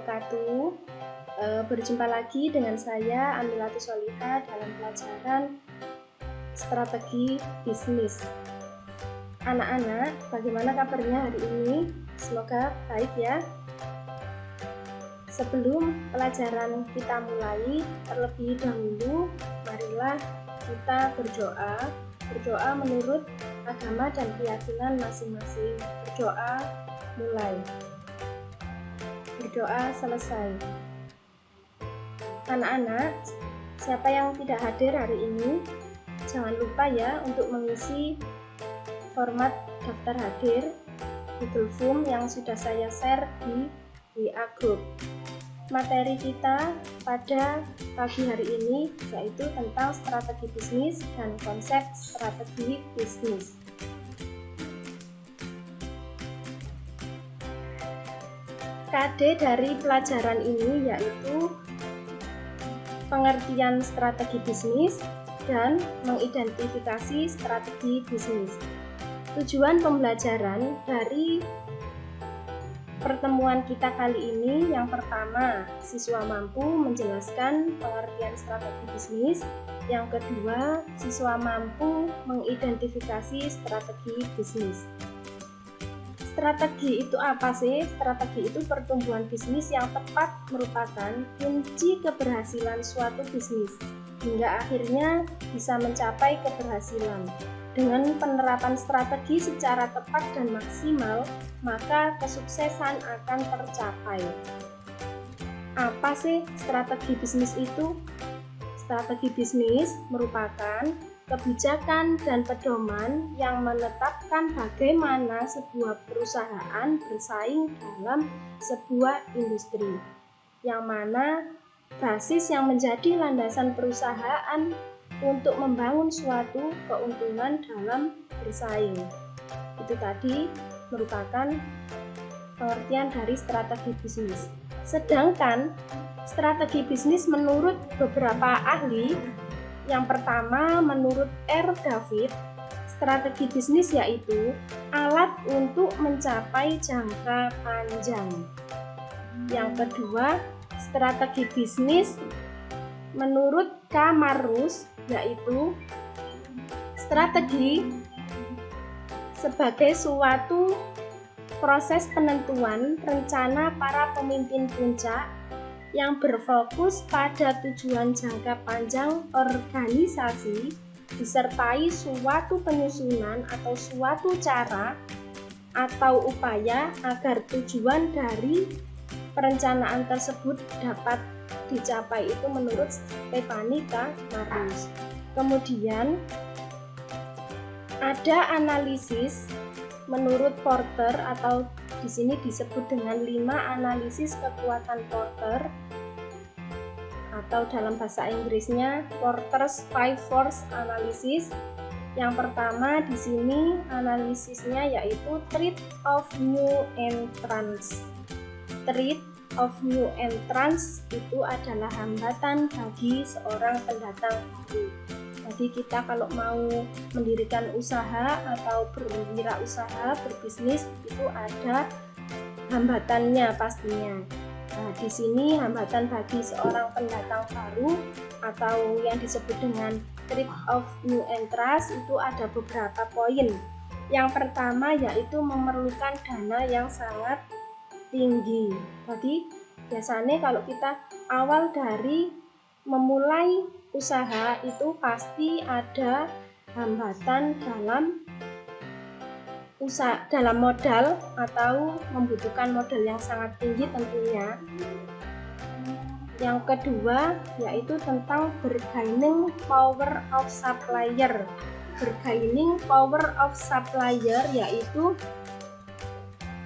wabarakatuh. Berjumpa lagi dengan saya Amilati Solihah dalam pelajaran strategi bisnis. Anak-anak, bagaimana kabarnya hari ini? Semoga baik ya. Sebelum pelajaran kita mulai, terlebih dahulu marilah kita berdoa. Berdoa menurut agama dan keyakinan masing-masing. Berdoa mulai. Berdoa selesai. Anak-anak, siapa yang tidak hadir hari ini, jangan lupa ya untuk mengisi format daftar hadir Google Form yang sudah saya share di WA Group. Materi kita pada pagi hari ini yaitu tentang strategi bisnis dan konsep strategi bisnis. KD dari pelajaran ini yaitu pengertian strategi bisnis dan mengidentifikasi strategi bisnis. Tujuan pembelajaran dari pertemuan kita kali ini yang pertama, siswa mampu menjelaskan pengertian strategi bisnis. Yang kedua, siswa mampu mengidentifikasi strategi bisnis. Strategi itu apa sih? Strategi itu pertumbuhan bisnis yang tepat merupakan kunci keberhasilan suatu bisnis hingga akhirnya bisa mencapai keberhasilan. Dengan penerapan strategi secara tepat dan maksimal, maka kesuksesan akan tercapai. Apa sih strategi bisnis itu? Strategi bisnis merupakan kebijakan dan pedoman yang menetapkan bagaimana sebuah perusahaan bersaing dalam sebuah industri, yang mana basis yang menjadi landasan perusahaan untuk membangun suatu keuntungan dalam bersaing. Itu tadi merupakan pengertian dari strategi bisnis. Sedangkan strategi bisnis menurut beberapa ahli, yang pertama menurut R. David, strategi bisnis yaitu alat untuk mencapai jangka panjang. Yang kedua, strategi bisnis menurut K. Marus yaitu strategi sebagai suatu proses penentuan rencana para pemimpin puncak yang berfokus pada tujuan jangka panjang organisasi disertai suatu penyusunan atau suatu cara atau upaya agar tujuan dari perencanaan tersebut dapat dicapai. Itu menurut Stephanie K. Marus. Kemudian ada analisis menurut Porter atau di sini disebut dengan 5 analisis kekuatan Porter atau dalam bahasa Inggrisnya Porter's 5 Force Analysis. Yang pertama di sini analisisnya yaitu threat of new entrants. Threat of new entrants itu adalah hambatan bagi seorang pendatang baru. Jadi kita kalau mau mendirikan usaha atau berwirausaha, berbisnis itu ada hambatannya pastinya. Nah, di sini hambatan bagi seorang pendatang baru atau yang disebut dengan threat of new entrants itu ada beberapa poin. Yang pertama yaitu memerlukan dana yang sangat tinggi. Jadi biasanya kalau kita awal dari memulai usaha itu pasti ada hambatan dalam modal atau membutuhkan modal yang sangat tinggi tentunya. Yang kedua yaitu tentang bargaining power of supplier. Bargaining power of supplier yaitu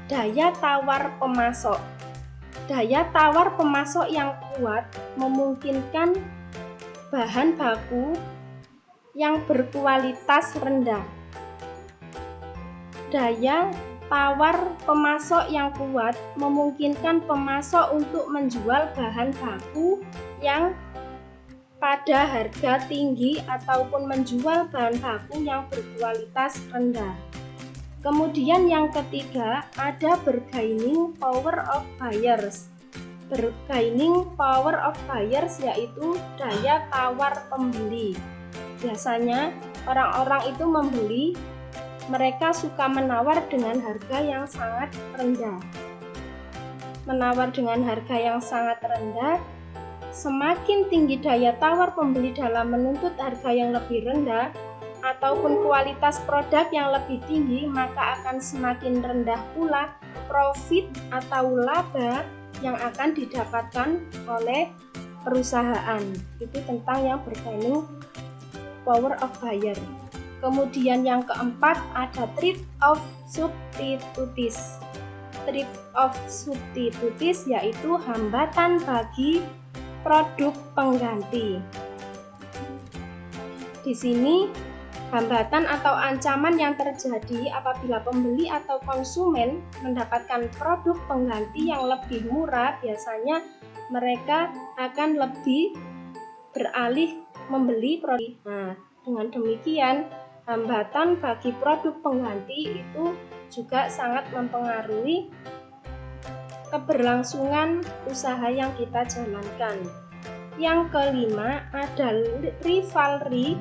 daya tawar pemasok. Daya tawar pemasok yang kuat memungkinkan bahan baku yang berkualitas rendah. Daya tawar pemasok yang kuat memungkinkan pemasok untuk menjual bahan baku yang pada harga tinggi ataupun menjual bahan baku yang berkualitas rendah. Kemudian yang ketiga ada bargaining power of buyers. bargaining power of buyers, yaitu daya tawar pembeli. Biasanya orang-orang itu membeli, mereka suka menawar dengan harga yang sangat rendah. Menawar dengan harga yang sangat rendah, semakin tinggi daya tawar pembeli dalam menuntut harga yang lebih rendah ataupun kualitas produk yang lebih tinggi, maka akan semakin rendah pula profit atau laba yang akan didapatkan oleh perusahaan. Itu tentang yang bargaining power of buyer. Kemudian yang keempat ada trade of substitutes. Trade of substitutes yaitu hambatan bagi produk pengganti. Di sini hambatan atau ancaman yang terjadi apabila pembeli atau konsumen mendapatkan produk pengganti yang lebih murah, biasanya mereka akan lebih beralih membeli produk. Nah, dengan demikian hambatan bagi produk pengganti itu juga sangat mempengaruhi keberlangsungan usaha yang kita jalankan. Yang kelima ada rivalry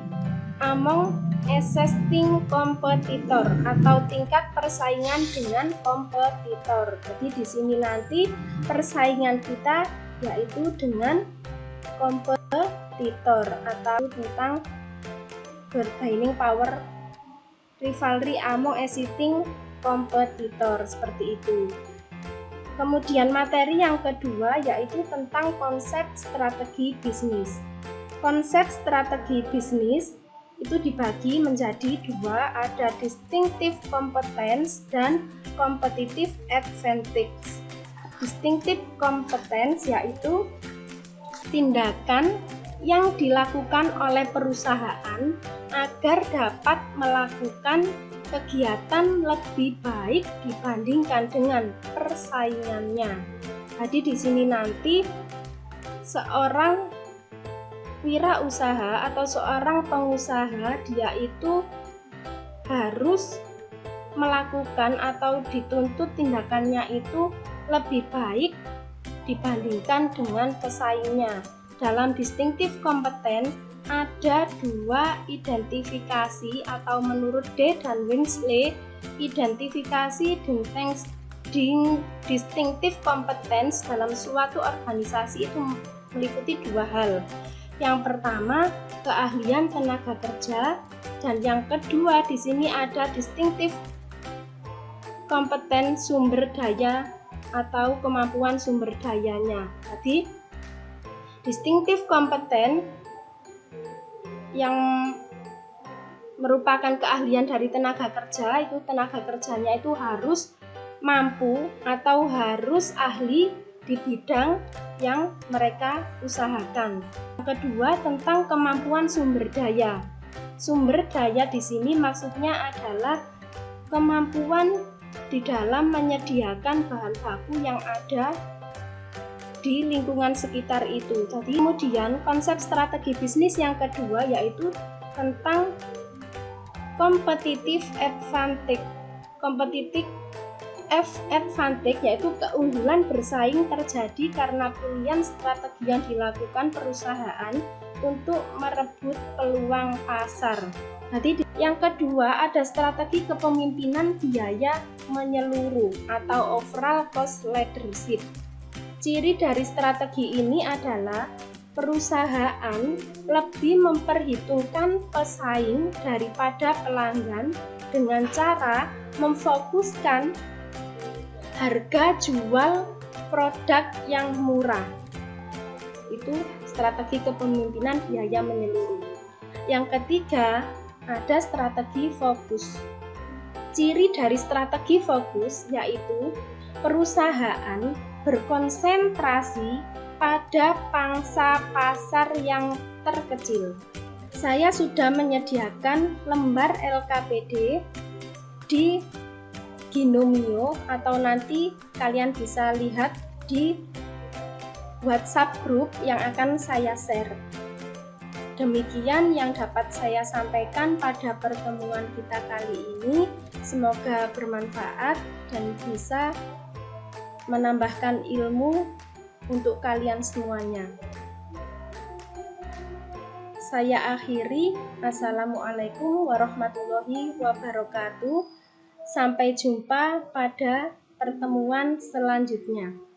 among existing competitor atau tingkat persaingan dengan kompetitor. Jadi di sini nanti persaingan kita yaitu dengan kompetitor atau tentang bargaining power rivalry among existing kompetitor, seperti itu. Kemudian materi yang kedua yaitu tentang konsep strategi bisnis. Konsep strategi bisnis itu dibagi menjadi dua, ada distinctive competence dan competitive advantage. Distinctive competence yaitu tindakan yang dilakukan oleh perusahaan agar dapat melakukan kegiatan lebih baik dibandingkan dengan persaingannya. Jadi di sini nanti seorang wirausaha atau seorang pengusaha dia itu harus melakukan atau dituntut tindakannya itu lebih baik dibandingkan dengan pesaingnya. Dalam distinctive competence ada dua identifikasi atau menurut D dan Winsley, identifikasi tentang distinctive competence dalam suatu organisasi itu meliputi dua hal. Yang pertama, keahlian tenaga kerja, dan yang kedua di sini ada distinctive competence sumber daya atau kemampuan sumber dayanya. Jadi distinctive competence yang merupakan keahlian dari tenaga kerja, itu tenaga kerjanya itu harus mampu atau harus ahli di bidang yang mereka usahakan. Yang kedua tentang kemampuan sumber daya. Sumber daya di sini maksudnya adalah kemampuan di dalam menyediakan bahan baku yang ada di lingkungan sekitar itu. Jadi kemudian konsep strategi bisnis yang kedua yaitu tentang competitive advantage. Competitive advantage yaitu keunggulan bersaing terjadi karena pilihan strategi yang dilakukan perusahaan untuk merebut peluang pasar. Jadi yang kedua ada strategi kepemimpinan biaya menyeluruh atau overall cost leadership. Ciri dari strategi ini adalah perusahaan lebih memperhitungkan pesaing daripada pelanggan dengan cara memfokuskan harga jual produk yang murah. Itu strategi kepemimpinan biaya menyeluruh. Yang ketiga, ada strategi fokus. Ciri dari strategi fokus yaitu perusahaan berkonsentrasi pada pangsa pasar yang terkecil. Saya sudah menyediakan lembar LKPD di Ginomio atau nanti kalian bisa lihat di WhatsApp group yang akan saya share. Demikian yang dapat saya sampaikan pada pertemuan kita kali ini. Semoga bermanfaat dan bisa menambahkan ilmu untuk kalian semuanya. Saya akhiri. Assalamualaikum warahmatullahi wabarakatuh. Sampai jumpa pada pertemuan selanjutnya.